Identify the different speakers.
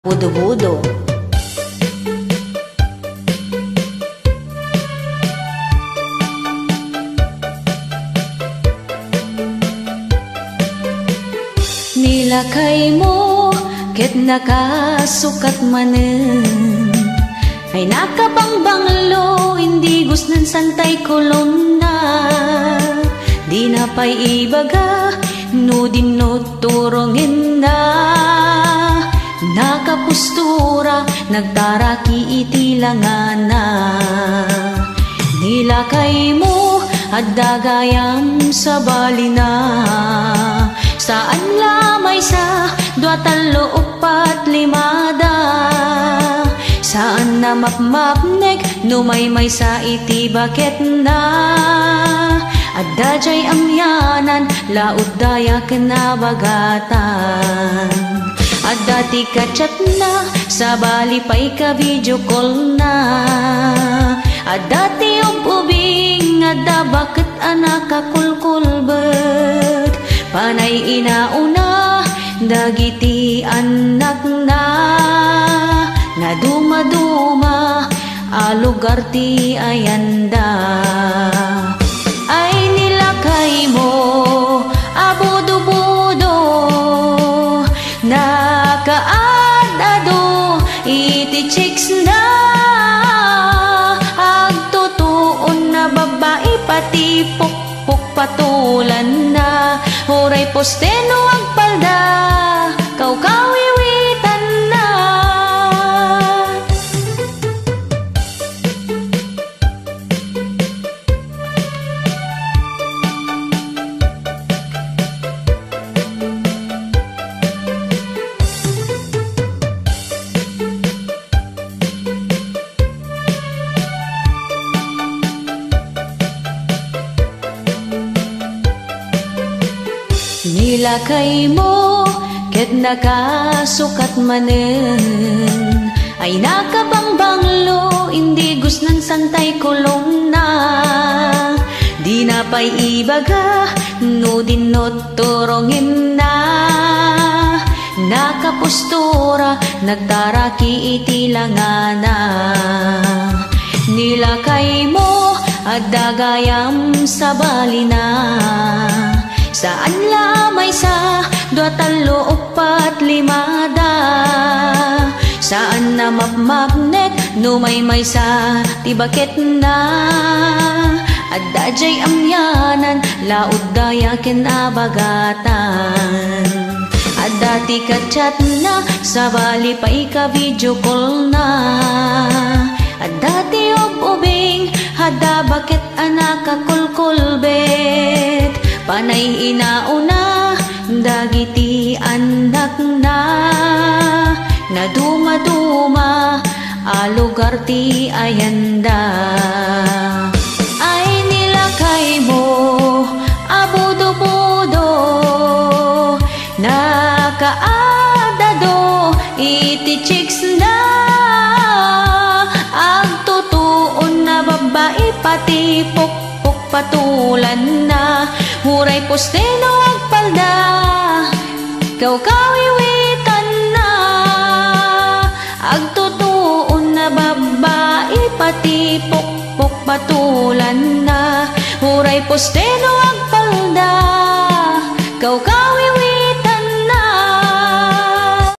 Speaker 1: Budo-budo. Nilakay mo ket nakasukat manen, ay nakabangbanglo hindi gusnan santay kolonna. Di na pa'y ibaga no dinot turongin na, nakapustura nagtaraki itilangana. Nilakay mo at dagayam sa balina, saan lamay sa dua talo upat limada, saan na mapmapnek numaymay sa iti baket na. Adda jay amyanan laud daya kinabagatan, adda ti kachat na sa bali pa'y ka video call na, adda ti ububing adda bakit anak kakulkulbet, panay inauna dagiti anak na, na duma-duma alugar ti ayanda. Ay nilakay mo abudo-budo, nakaadado iti chicks na, agtutuon na babae pati pukpuk patulan na, huray posteno agpalda kaukawiwitan na. Nilakay mo ket nakasukat manen, ay nakabangbanglo hindi gusnan santay kolong na. Di na pa'y ibaga no dinot turongin na, nakapustura nagtaraki itilangana. Nilakay mo at dagayam sa balina, saan lamay sa dua talo upat limada, saan na mapmapnek numaymay sa tibaket na, adda jay amyanan laud daya kinabagatan, adda ti kachat na sa bali pa'y ka video call na, adda ti ububing adda bakit anak kakulkulbet, panay inauna dagiti anak na, na duma-duma alugar ti ayanda. Ay nilakay mo abudo-budo, nakaadado iti chicks na, agtutuon na babae pati pukpuk patulan na, huray posteno agpalda kaukawiwitan na, agtutuon na babae pati pukpuk patulan na, huray posteno